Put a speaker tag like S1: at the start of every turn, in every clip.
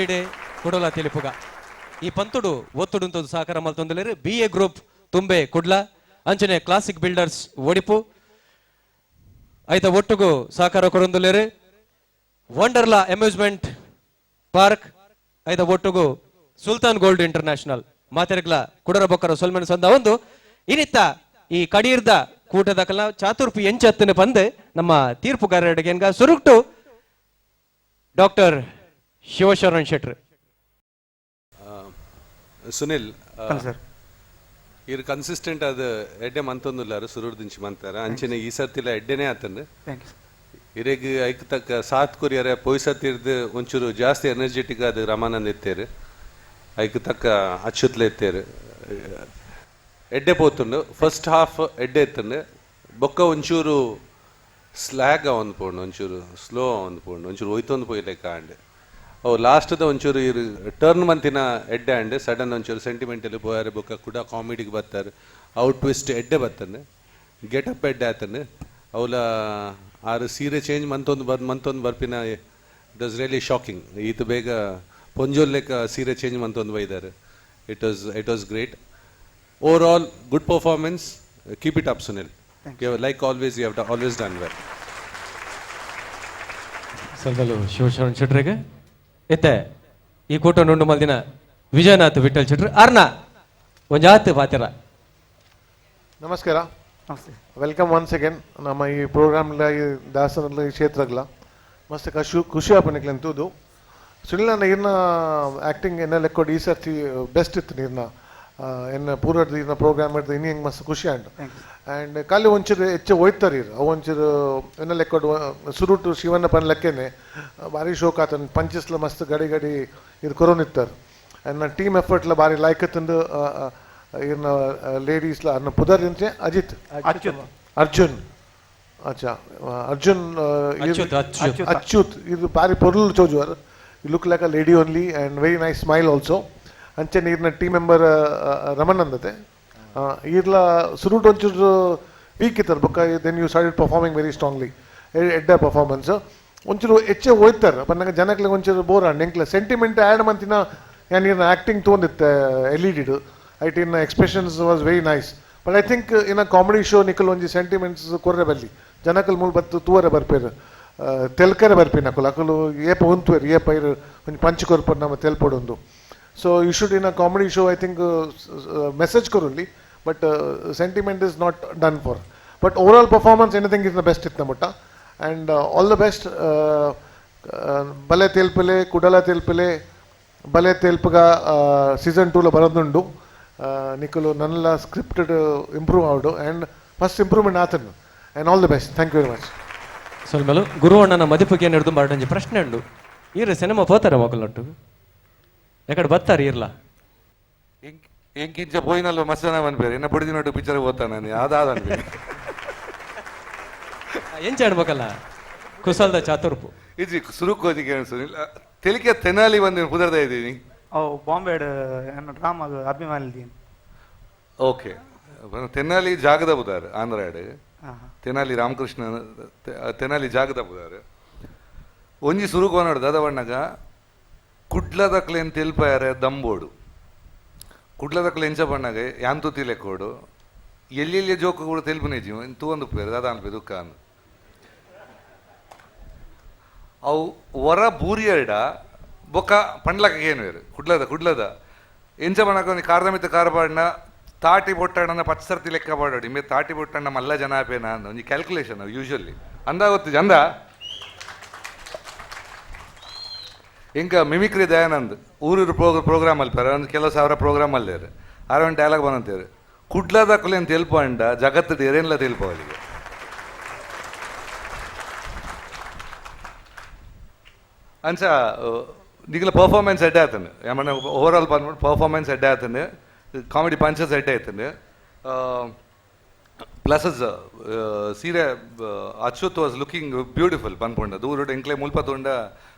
S1: ಕಡಿಡೆ ಕುಡಲ ತಿಳಿಪುಗ ಈ ಪಂತುಡು ಒತ್ತುಡು ಸಹಕಾರ ಮಲ್ತೊಂದುಲ್ಲೆರ್ BA ಗ್ರೂಪ್ ತುಂಬೆ ಕುಡ್ಲ ಅಂಚನೆ ಕ್ಲಾಸಿಕ್ ಬಿಲ್ಡರ್ಸ್ ಒಡಿಪು ಐತ ಒಟ್ಟುಗು ಸಹಕಾರ ಕೊರೊಂದುಲ್ಲೆರ್ ವಂಡರ್ಲಾ ಅಮ್ಯೂಸ್ಮೆಂಟ್ ಪಾರ್ಕ್ ಐತ ಒಟ್ಟುಗು ಸುಲ್ತಾನ್ ಗೋಲ್ಡ್ ಇಂಟರ್ನ್ಯಾಷನಲ್ ಮಾತೆರೆಗ್ಲ ಕುಡರ ಬೊಕ್ಕರ ಸೊಲ್ಮೆನ್ ಸಂದ ಒಂದು ಇನ್ನಿತ್ತ ಈ ಕಡೀರ್ದ ಕೂಟದ ಕಲ ಚಾತುರ್ಪಿ ಎಂಚತ್ತಿನ ಪಂದೆ ನಮ್ಮ ತೀರ್ಪುಗಾರರಿಗೆ ಸುರುಕ್ಟು ಡಾಕ್ಟರ್ ಶಿವಶರಣ್ ಶೆಟ್ರ್.
S2: ಸುನಿಲ್ ಇರ್ ಕನ್ಸಿಸ್ಟೆಂಟ್ ಅದು ಎಡ್ಡೆ ಮಂತೊಂದುಲ್ಲಾರು ಸುರೂರ್ ದಿಂಚಿ ಮಂತಾರ ಅಂಚಿನ ಈ ಸರ್ತಿಲ ಎಡ್ಡೆನೇ ಆತಂದು ಇರೆಗ್ ಐಕ್ ತಕ್ಕ ಸಾತ್ ಕೊರಿಯರ ಪೊಯ್ ಸರ್ತಿರ್ದು ಒಂಚೂರು ಜಾಸ್ತಿ ಎನರ್ಜೆಟಿಕ್ ಅದು ರಮಾನಂದ್ ಎತ್ತೇರು ಐಕ್ ತಕ್ಕ ಅಚ್ಚುತ್ಲ ಎತ್ತೇರು ಎಡ್ಡೆ ಪೋತುಂಡು ಫಸ್ಟ್ ಹಾಫ್ ಎಡ್ಡೆ ಎತ್ತಂಡು ಬೊಕ್ಕ ಒಂಚೂರು ಸ್ಲ್ಯಾಗ್ ಅವೊಂದು ಪೋಂಡು ಒಂಚೂರು ಸ್ಲೋ ಅವೊಂದು ಪೋಂಡು ಒಂಚೂರು ಒಯ್ತೊಂದು ಪೋಯ್ಲೆಕ್ಕ ಆಂಡೆ ಅವು ಲಾಸ್ಟ್ದ ಒಂಚೂರು ಇರು ಟರ್ನ್ ಮಂತಿನ ಎಡ್ಡೆ ಆಂಡೆ ಸಡನ್ ಒಂಚೂರು ಸೆಂಟಿಮೆಂಟಲ್ಲಿ ಪೋಯಾರೆ ಬೊಕ್ಕ ಕೂಡ ಕಾಮಿಡಿಗೆ ಬರ್ತಾರೆ ಔಟ್ ಟ್ವಿಸ್ಟ್ ಎಡ್ಡೆ ಬರ್ತಂಡು ಗೆಟಪ್ ಎಡ್ಡೆ ಆತಂಡು ಅವಲ ಆರು ಸೀರೆ ಚೇಂಜ್ ಮಂತೊಂದು ಬರ್ಪಿನ ಇಟ್ ವಾಸ್ ರಿಯಲಿ ಶಾಕಿಂಗ್ ಈತ ಬೇಗ ಪೊಂಜೋಲ್ಲೆಕ್ಕ ಸೀರೆ ಚೇಂಜ್ ಮಂತೊಂದು ಬೈದಾರೆ it was great over good performance keep it up Sunil like always you have always done well.
S1: ಸರ್ದಲು ಶಿವಶರಣ್ ಶೆಟ್ರಿಗೆ ಎತ್ತೆ ಈ ಕೂಟ ನುಂಡು ಮಲ್ದಿನ ವಿಜಯನಾಥ್ ವಿಠಲ್ ಶೆಟ್ರು ಅರ್ನ ಒಂಜಾತ್ ಪಾತಿರ
S3: ನಮಸ್ಕಾರ. ವೆಲ್ಕಮ್ ಒನ್ಸ್ ಅಗೇನ್ ನಮ್ಮ ಈ ಪ್ರೋಗ್ರಾಮ್ಲ ಈ ದಾಸನಲ್ಲ ಈ ಕ್ಷೇತ್ರಗಳ ಮಸ್ತ್ ಖುಷಿ ಆಪನಿಕ್ಲಂತೂದು ಸುನಿಲ್ ನನ್ನ ಇರ್ನ ಆ್ಯಕ್ಟಿಂಗ್ ಎನ್ನ ಲೆಕ್ಕೊಡು ಈ ಸರ್ತಿ ಬೆಸ್ಟ್ ಇತ್ತು ನೀರ್ನ ಎನ್ನ ಪೂರ್ವದ ಇರ್ನ ಪ್ರೋಗ್ರಾಮ್ ಹಿಡ್ದು ಇನ್ನು ಹೆಂಗೆ ಮಸ್ತ್ ಖುಷಿ ಆಂಡು ಆ್ಯಂಡ್ ಖಾಲಿ ಒಂಚೂರು ಹೆಚ್ಚು ಹೋಯ್ತಾರೆ ಇರು ಅವು ಒಂಚೂರು ಎನ್ನ ಲೆಕ್ಕೊಡು ಸುರುಟು ಶಿವನ ಪನ್ ಲೆಕ್ಕನೆ ಭಾರಿ ಶೋಕ್ ಆತನ ಪಂಚಸ್ಲ ಮಸ್ತ್ ಗಡಿ ಗಡಿ ಇದು ಕೊರೋನಿತ್ತಾರೆ ಆ್ಯಂಡ್ ನನ್ನ ಟೀಮ್ ಎಫರ್ಟ್ಲ ಭಾರಿ ಲಾಯ್ಕತ್ತಂದು ಇರ್ನ ಲೇಡೀಸ್ಲ ಅನ್ನ ಪುದರ್ ಇಂಚೆ ಅಜಿತ್ ಅರ್ಜುನ್ ಅಚ್ಚಾ ಅರ್ಜುನ್ ಅಚ್ಯುತ್ ಇದು ಭಾರಿ ಪೊರ್ಲು ಚೋಜುವರ್ you look like a lady only and very nice smile also ಅಂಚೆ ನೀರಿನ ಟೀಮ್ ಮೆಂಬರ್ ರಮಣ್ ಅಂದತೆ ಈರ್ಲ ಸುರುಟ್ ಒಂಚೂರು ವೀಕ್ ಇತ್ತಾರೆ ಬೊಕ್ಕ then you started performing very strongly ಎಡ್ಡ ಪರ್ಫಾರ್ಮೆನ್ಸ್ ಒಂಚೂರು ಹೆಚ್ಚೆ ಹೋಯ್ತಾರೆ ಬಟ್ ನಂಗೆ ಜನಕ್ಕೆ ಒಂಚೂರು ಬೋರ್ ಆಂಡ್ ಎಂಕ್ಲ ಸೆಂಟಿಮೆಂಟ್ ಆ್ಯಡ್ ಮಂತಿನ ನೀರಿನ ಆ್ಯಕ್ಟಿಂಗ್ ತೊಗೊಂಡಿತ್ತೆ ಎಲಿಡಿಡು it in expressions was very nice but I think in a comedy show ನಿಕ್ಕಲ್ ಒಂಜಿ ಸೆಂಟಿಮೆಂಟ್ಸ್ ಕೊರ್ರೆ ಬಲ್ಲಿ ಜನಕಲ್ ಮೂಲ ಬತ್ತು ತೂವರೆ ಬರ್ಪೇರು ತೆಲ್ಕರೆ ಬರ್ಪೇನು ಅಕಲು ಅಕಲು ಏಪ ಉಂತುವೇರು ಏಪ ಇರು ಒಂದು ಪಂಚ್ ಕೊರ್ಪರ್ ನಮ್ಮ ತೆಲ್ಪೊಡೊಂದು so you should in a comedy show I think message ಕೊರುಲ್ಲಿ but sentiment is not done for but overall performance anything is the best ಇತ್ತು ನಮ್ಮಟ್ಟ ಆ್ಯಂಡ್ ಆಲ್ ದ ಬೆಸ್ಟ್ ಬಲೆ ತೇಲ್ಪಲೆ ಕುಡಲ ತೇಲ್ಪಲೆ ಬಲೆ ತೇಲ್ಪಗ ಸೀಸನ್ 2 ಬರೋದುಂಡು ನಿಕ್ಕಲು ನನ್ನೆಲ್ಲ ಸ್ಕ್ರಿಪ್ಟೆಡ್ ಇಂಪ್ರೂವ್ ಆವಡು ಆ್ಯಂಡ್ ಫಸ್ಟ್ ಇಂಪ್ರೂವ್ಮೆಂಟ್ ಆತನು and all the best thank you very much.
S1: ಸ್ವಲ್ಪ ಗುರು ಅಣ್ಣನ ಮದಿಪಕ್ಕೆ ಏನು ಹಿಡಿದು ಬಾರ್ಡಂಜಿ ಪ್ರಶ್ನೆ ಉಂಡು ಈರು ಸಿನಿಮಾ ಪೋತಾರೆ ಮಕ್ಕಳೊಟ್ಟು ಎಕಡೆ ಬರ್ತಾರೆ ಇರ್ಲ
S4: ಎಂಕಿಂಚ ಪೋಯಿನಲ್ವ ಮಸ್ತ್ ಜನ ಬಂದ್ಬೇರೆ ಇನ್ನ ಬುಡಿದಿನೊಟ್ಟು ಪಿಕ್ಚರ್ ಓದ್ತಾನೆ ನಾನು ಯಾವ್ದಾದ
S1: ಎಂಚ ಆಡ್ಬೇಕಲ್ಲ ಕುಸಲ್ದ ಚಾತುರ್ಪು
S4: ಇಜ್ಜಿ ಸುರುಕೋದಿಗೆ ಸುನಿಲ್ ತೆಲಿಕೆ ತೆನಾಲಿ ಬಂದು ಕುದರ್ತಾ ಇದ್ದೀನಿ
S5: ಅವು ಬಾಂಬೆ ಡ್ರಾಮಾ ಅಭಿಮಾನಿ
S4: ಓಕೆ ತೆನಾಲಿ ಜಾಗದ ಬುದಾರ್ ಆಂಧ್ರಾಡ್ ತೆನಾಲಿ ರಾಮಕೃಷ್ಣ ತೆನಾಲಿ ಜಾಗದ ಬುದಾರ್ ಒಂಜಿ ಸುರುಕೋನಾಡು ದಾದವಣ್ಣಗ ಕುಡ್ಲದಕ್ಲೆ ಅಂತ ತೆಲ್ಪಾಯಾರೆ ದಂಬೋಡು ಕುಡ್ಲದಕ್ಲೆ ಎಂಚ ಬಣ್ಣಗ ಯಾಂತುತಿ ಲೆಕ್ಕೋಡು ಎಲ್ಲೆಲ್ಲಿ ಜೋಕು ಕೂಡ ತೆಲ್ಪನೇಜಿ ತೂ ಒಂದು ಪೇರು ದಾದ ಅನ್ಪೆ ದುಃಖ ಅನ್ನು ಅವು ಹೊರ ಬೂರಿಯರ್ಡ ಬೊಕ್ಕ ಪಂಡ್ಲಕ ಏನು ಬೇರು ಕುಡ್ಲದ ಎಂಚ ಬಣ್ಣಕ ಕಾರ್ದಮಿತ ಕಾರ್ಬಾಡ್ನ ತಾಟಿ ಬೊಟ್ಟಣ್ಣ ಪಚ್ಚರ್ತಿ ಲೆಕ್ಕ ಬಾಡೋಡಿ ಮೇ ತಾಟಿ ಬೊಟ್ಟಣ್ಣ ಮಲ್ಲ ಜನ ಆಪೇನ ಅಂದ ಒಂಜಿ ಕ್ಯಾಲ್ಕುಲೇಷನ್ ಯೂಶಲಿ ಅಂದ ಗೊತ್ತು ಅಂದ ಇಂಕ ಮಿಮಿಕ್ರಿ ದಯಾನಂದ್ ಊರೂರು ಪ್ರೋಗ್ರಾಮ್ ಅಲ್ಪಾರ ಒಂದು ಕೆಲವು ಸಾವಿರ ಪ್ರೋಗ್ರಾಮ್ ಅಲ್ಲೇರು ಒಂದು ಡೈಲಾಗ್ ಬಂದಂತೇರು ಕುಡ್ಲದಕ್ಕಲೆ ಅಂತ ತೆಲ್ಪಂಡ ಜಗತ್ತು ಏನೇನಿಲ್ಲ ತೆಲ್ಪ ಅವರಿಗೆ ಅಂಚ ನಿಗಲ ಪರ್ಫಾರ್ಮೆನ್ಸ್ ಎಡ್ಡೆ ಆತನು ಏಮನ್ನ ಓವರ್ ಆಲ್ ಬಂದ್ಬಿಟ್ಟು ಪರ್ಫಾರ್ಮೆನ್ಸ್ ಎಡ್ಡೆ ಆತನು ಕಾಮಿಡಿ ಪಂಚಸ್ ಎಡ್ಡೆ ಆಯ್ತನು ಪ್ಲಸಸ್ ಸೀರೆ ಅಚ್ಯುತ್ ವಾಸ್ ಲುಕಿಂಗ್ ಬ್ಯೂಟಿಫುಲ್ ಪನ್ಪುಂಡ ದೂರ ಎಂಕ್ಲೆ ಮುಲ್ಪ ತುಂಡ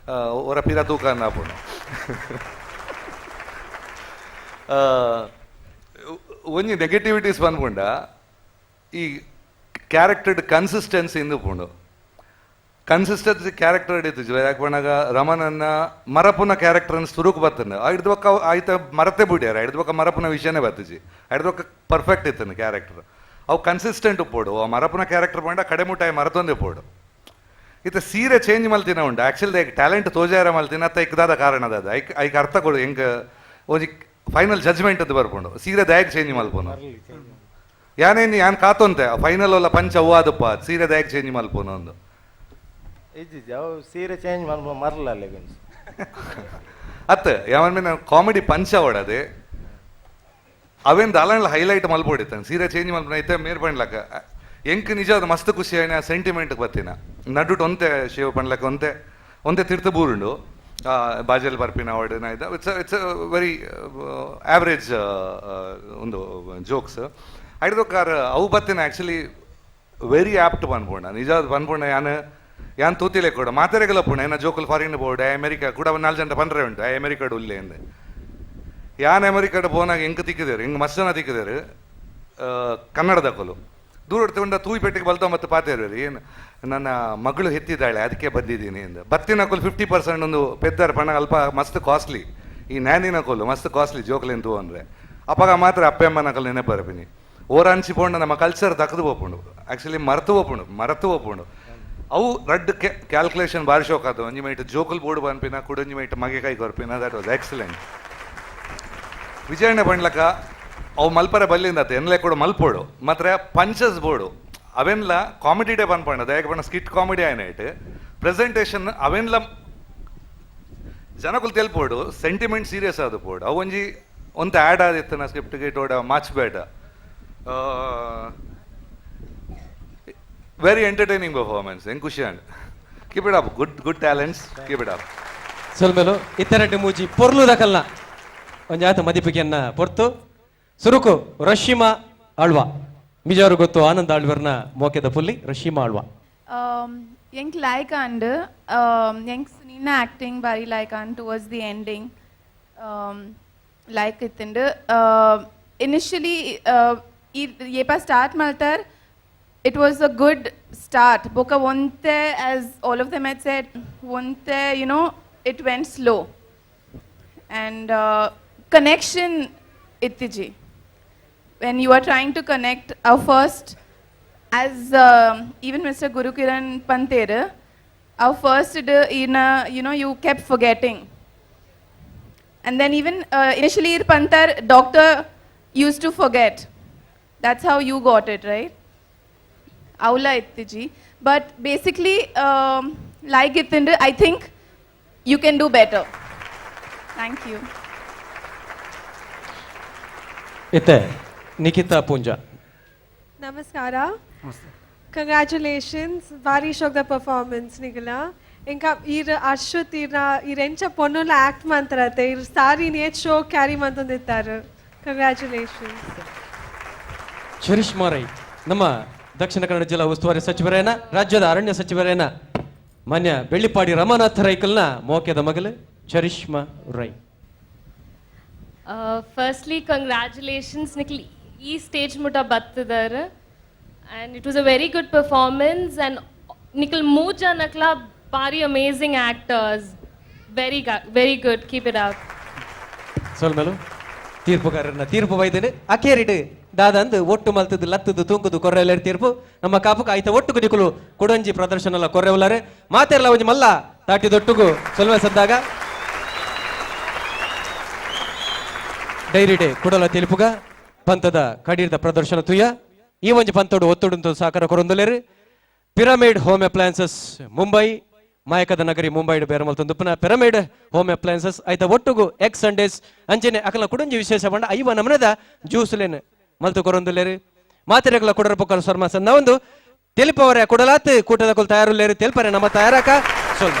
S4: ಒರ ಪಿರ ತೂಕ ಅನ್ನಪುಂಡ ಒಂಜಿ ನೆಗೆಟಿವಿಟೀಸ್ ಪನ್ಪುಂಡ ಈ ಕ್ಯಾರೆಕ್ಟರ್ಡ್ ಕನ್ಸಿಸ್ಟೆನ್ಸಿ ಇಂದು ಪುಂಡು ಕನ್ಸಿಸ್ಟೆನ್ಸಿ ಕ್ಯಾರೆಕ್ಟರ್ ಹಿಡಿತಿದ್ವಿ ಯಾಕೆ ಬಂದಾಗ ರಮಣನ್ನ ಮರಪುನ ಕ್ಯಾರೆಕ್ಟರ್ ಅನ್ನು ಸುರುಕು ಬರ್ತನೆ ಹಿಡ್ದಕ್ಕ ಆಯ್ತ ಮರತೆ ಬಿಡ್ಯಾರ ಹಿಡ್ದಕ್ಕ ಮರಪುನ ವಿಷಯನೇ ಬರ್ತಿಜಿ ಹಿಡ್ದಕ್ಕ ಪರ್ಫೆಕ್ಟ್ ಇತ್ತನು ಕ್ಯಾರೆಕ್ಟರ್ ಅವು ಕನ್ಸಿಸ್ಟೆಂಟ್ ಉಪ್ಪೋಡು ಆ ಮರಪುನ ಕ್ಯಾರೆಕ್ಟರ್ ಬಂಡ ಕಡೆ ಮುಟ್ಟಾಯಿ ಮರತೊಂದೆ ಪೋಡು ಇತ್ತ ಸೀರೆ ಚೇಂಜ್ ಮಲ್ತಿನ ಉಂಡು ಆ್ಯಕ್ಚುಲಿ ಟ್ಯಾಲೆಂಟ್ ತೋಜಾರ ಮಲ್ತಿನ ಅತ್ತ ಇಕ್ಕದಾದ ಕಾರಣ ಅದ ಐಕ್ ಅರ್ಥ ಕೊಡು ಹೆಂಗೆ ಒಂಜಿ ಫೈನಲ್ ಜಜ್ಮೆಂಟ್ ಅದು ಬರ್ಕೊಂಡು ಸೀರೆ ದಯಕ್ಕೆ ಚೇಂಜ್ ಮಲ್ಪೋನು ಯಾನೇನು ಯಾನ್ ಕಾತೊಂತೆ ಫೈನಲ್ ಅಲ್ಲ ಪಂಚ ಅವ್ವಾದಪ್ಪ ಸೀರೆ ದಯಕ್ಕೆ ಚೇಂಜ್ ಮಲ್ಪೋನು ಒಂದು
S6: ಇಜ್ಜಿಜ್ಜಿ ಅವು ಸೀರೆ ಚೇಂಜ್ ಮರಲ್ಲ
S4: ಅತ್ತ ಯಾವನ್ ನಾನು ಕಾಮಿಡಿ ಪಂಚ ಹೊಡದೆ ಅವೇನು ದಾಲಣ್ಣ ಹೈಲೈಟ್ ಮಲ್ಪೊಡಿತಾನೆ ಸೀರೆ ಚೇಂಜ್ ಮಲ್ಪನ ಐತೆ ಮೇರ್ ಪಣ್ಲಕ್ಕ ಎಂಕ್ ನಿಜ ಅದು ಮಸ್ತ್ ಖುಷಿ ಆಯ್ನ ಸೆಂಟಿಮೆಂಟ್ಗೆ ಬರ್ತೀನ ನಡುಟ್ ಒಂತೆ ಶೇವ್ ಪಣ್ಲಕ್ಕ ಒಂತೆ ತೀರ್ಥ ಬೂರುಂಡು ಬಾಜಲ್ ಬರ್ಪಿನ ಹೊಡೆನ ಇದ್ದ ಇಟ್ಸ್ ವೆರಿ ಆವ್ರೇಜ್ ಒಂದು ಜೋಕ್ಸ್ ಐಡ್ದೋಕಾರ ಅವು ಬರ್ತೀನಿ ಆ್ಯಕ್ಚುಲಿ ವೆರಿ ಆ್ಯಪ್ಟ್ ಪನ್ಪುಂಡ ನಿಜ ಅದು ಪನ್ಪುಂಡ ಯಾನ್ ತೂತಿಲೆ ಕೂಡ ಮಾತಾರೆಗಲ್ಲ ಪುಣ ಏನ ಜೋಕಲ್ ಫಾರಿನ್ ಬೋರ್ಡ್ ಅಮೆರಿಕಾ ಕೂಡ 4 ಜನ ಪಂಡ್ರೆ ಉಂಟು ಅಮೆರಿಕಾಡು ಉಲ್ಲೆ ಅಂದೆ ಯಾನ್ ಅಮೆರಿಕಾಡು ಪೋನಾಗ ಹೆಂಗೆ ತಿಕ್ಕಿದೇರು ಹೆಂಗೆ ಮಸ್ತ್ ಜನ ತಿಕ್ಕಿದೇರು ಕನ್ನಡದಕ್ಕಲು ದೂರ ತಗೊಂಡ ತೂಯಿಪೆಟ್ಟಿಗೆ ಬಲ್ತ ಮತ್ತು ಪಾತೇರಿ ಏನು ನನ್ನ ಮಗಳು ಹೆತ್ತಿದ್ದಾಳೆ ಅದಕ್ಕೆ ಬಂದಿದ್ದೀನಿ ಎಂದು ಬತ್ತಿನ ಕೊಲು 50% ಒಂದು ಪೆದ್ದಾರ ಪಣ ಅಲ್ಪ ಮಸ್ತ್ ಕಾಸ್ಟ್ಲಿ ಈ ನ್ಯಾನಿನ ಕೊಲು ಮಸ್ತ್ ಕಾಸ್ಟ್ಲಿ ಜೋಕ್ಲೆಂತು ಅಂದರೆ ಅಪ್ಪಾಗ ಮಾತ್ರ ಅಪ್ಪೆಮ್ಮನ ಕಲ್ ನೆನೆ ಬರ್ಬಿನಿ ಓರ ಹಂಚಿಕೊಂಡು ನಮ್ಮ ಕಲ್ಚರ್ ದಕ್ಕದು ಒಪ್ಪುಂಡು ಆ್ಯಕ್ಚುಲಿ ಮರೆತು ಒಪ್ಪುಂಡು ಅವು ರಡ್ ಕ್ಯಾಲ್ಕುಲೇಷನ್ ಭಾರಿ ಶೋಕ್ ಆದವು ಒಂಜಿ ಮೈಟ್ ಜೋಕಲ್ ಬೋರ್ಡ್ ಬನ್ಪಿನ ಕುಡೊಂಜಿ ಮೈಟ್ ಮಗೆ ಕೈ ಕೊರ್ಪಿನ ದಟ್ ವಾಸ್ ಎಕ್ಸಲೆಂಟ್ ವಿಜಯಣ್ಣ ಬಣ್ಲಕ್ಕ ಅವು ಮಲ್ಪರ ಬಲ್ಲಿಂದ ಎನ್ಲೆ ಕೂಡ ಮಲ್ಪೋಡು ಮಾತ್ರ ಪಂಚಸ್ ಬೋರ್ಡು ಅವೆನ್ಲ ಕಾಮಿಡಿಡೇ ಪನ್ಪಂಡ ಯಾಕೆ ಬಣ್ಣ ಸ್ಕಿಟ್ ಕಾಮಿಡಿ ಆಯ್ನೈಟ್ ಪ್ರೆಸೆಂಟೇಷನ್ ಅವೆನ್ಲ ಜನಕುಲ್ ತೆಲ್ಪೋಡು ಸೆಂಟಿಮೆಂಟ್ ಸೀರಿಯಸ್ ಆದ ಪೋಡು ಅವು ಒಂಜಿ ಒಂತ ಆ್ಯಡ್ ಆದಿತ್ತು ನಾ ಸ್ಕ್ರಿಪ್ಟ್ಗೆ ಟೋಡ ಮಾಚ್ ಬೇಡ ವೆರಿ ಎಂಟರ್ಟೈನಿಂಗ್ ಪರ್ಫಾರ್ಮೆನ್ಸ್ ಹೆಂಗೆ ಖುಷಿ and keep it up good talents keep it up
S1: ಸೊಲ್ಮೇಲು ಇತ್ತೆರಡು ಮೂಜಿ ಪೊರ್ಲು ದಕಲ್ನ ಒಂಜಾತ ಮದಿಪಿಗೆಯನ್ನ ಪೊರ್ತು ಸುರುಕು ರಶಿಮಾ ಆಳ್ವಾ ಮಿಜಾರು ಗೊತ್ತು ಆನಂದ್ ಆಳ್ವರ್ನ ಮೋಕೆದ ಪುಲ್ಲಿ ರಶಿಮಾ ಆಳ್ವಾ
S7: ಎಂಕ್ ಲೈಕ್ ಅಂಡ್ ಎಂಕ್ ನಿನ್ನ ಆಕ್ಟಿಂಗ್ ಬಾರಿ like and towards the ending like ಇತ್ತಂಡು ಇನಿಷಿಯಲಿ ಏಪ ಸ್ಟಾರ್ಟ್ ಮಾಡ್ತಾರ it was a good start boka onte as all of them had said onte it went slow and connection ittiji when you are trying to connect our first as even Mr. Guru Kiran Pantere our first you kept forgetting and then even initially Pantar doctor used to forget that's how you got it right Aula ittiji but basically like itinde I think you can do better thank you
S1: ಇತ್ತೆ ನಿಖಿತಾ ಪೂಂಜಾ
S8: ನಮಸ್ಕಾರ congratulations ಭಾರಿ ಶೋಕ್ದ performance ನಿಗಲ ఇంకా అశ్వత్ ఈ రెంచ పొన్నుల act మంతరతే ఈ సారీ నేచ్ show carry ಮಂತಂದಿದ್ದಾರೆ ಕಂಗ್ರ್ಯಾಚುಲೇಷನ್ಸ್
S1: ಚರಿಷ್ಮಾ ರೈ ನಮ್ಮ ದಕ್ಷಿಣ ಕನ್ನಡ ಜಿಲ್ಲಾ ಉಸ್ತುವಾರಿ ಸಚಿವರೇನ ರಾಜ್ಯದ ಅರಣ್ಯ ಸಚಿವರೇನ ಮಾನ್ಯ ಬೆಳ್ಳಿಪಾಡಿ ರಮಾನಾಥ ರೈಕಲ್ನ ಮೋಕೆದ ಮಗಲು ಚರಿಷ್ಮಾ ರೈ
S9: ಫಸ್ಟ್ಲಿ ಕಂಗ್ರ್ಯಾಚುಲೇಷನ್ಸ್ ನಿಖಿಲ್ ಈ ಸ್ಟೇಜ್ ಮುಟ ಬತ್ತಿದ್ದಾರೆ and it was a very good performance and Nikhil ಮೂರು ಜನಕ್ಲ ಭಾರಿ amazing actors very good keep it up
S1: ಸೊಲ್ಮೇಲು ತೀರ್ಪುಗಾರರನ್ನ ತೀರ್ಪು ಬೈದೇನೆ ಅಕೇರಿಡು ದಾದಂದು ಒಟ್ಟು ಮಲ್ತದ್ದು ಲತ್ತದ್ದು ತೂಕುದು ಕೊರ್ರೆಲ್ಲ ತೀರ್ಪು ನಮ್ಮ ಕಾಪುಕ ಆಯ್ತ ಒಟ್ಟು ನಿಕುಲು ಕೊಡಂಜಿ ಪ್ರದರ್ಶನ ಎಲ್ಲ ಕೊರ್ರೆವಲಾರೆ ಮಾತೆಲ್ಲ ಒಂಜಿ ಮಲ್ಲ ತಾಟಿದೊಟ್ಟುಗು ಸೊಲ್ವೆ ಸದ್ದಾಗ ಡೈರಿ ಡೇ ಕುಡಲ ತಿಳಿಪುಗ ಪಂತದ ಕಡೀರ್ದ ಪ್ರದರ್ಶನ ತುಯ್ಯ ಈ ಒಂಜಿ ಪಂತೋಡು ಒತ್ತುಡು ಸಾಕಾರ ಕೊರೊಂದುಲೇರು ಪಿರಮಿಡ್ ಹೋಮ್ ಅಪ್ಲಯನ್ಸಸ್ ಮುಂಬೈ ಮಾಯಕದ ನಗರಿ ಮುಂಬೈಡ್ ಬೇರೆ ಮಲ್ತೊಂದುಪ್ಪನ ಪಿರಮಿಡ್ ಹೋಮ್ ಅಪ್ಲಯನ್ಸಸ್ ಆಯ್ತ ಒಟ್ಟುಗು ಎಕ್ಸ್ ಸಂಡೇಸ್ ಅಂಚನೆ ಅಕಲ ಕುಡಂಜಿ ವಿಶೇಷ ಬಂಡ ಐವ ನಮನದ ಜ್ಯೂಸ್ಲೇನ್ ಮಲ್ತು ಕೊರೊಂದುಲೇರು ಮಾತೆರೆಗಳ ಕೊಡರ ಪೊಕ್ಕಲ ಸ್ವರ್ಮ ಸನ್ನ ಒಂದು ತೆಲಿಪವರ ಕೊಡಲಾತ್ ಕೂಟದ ಕೊಲ್ ತಯಾರುಲೇರು ತೆಲ್ಪರೆ ನಮ್ಮ ತಯಾರಾಕ ಸೊಲ್ಪ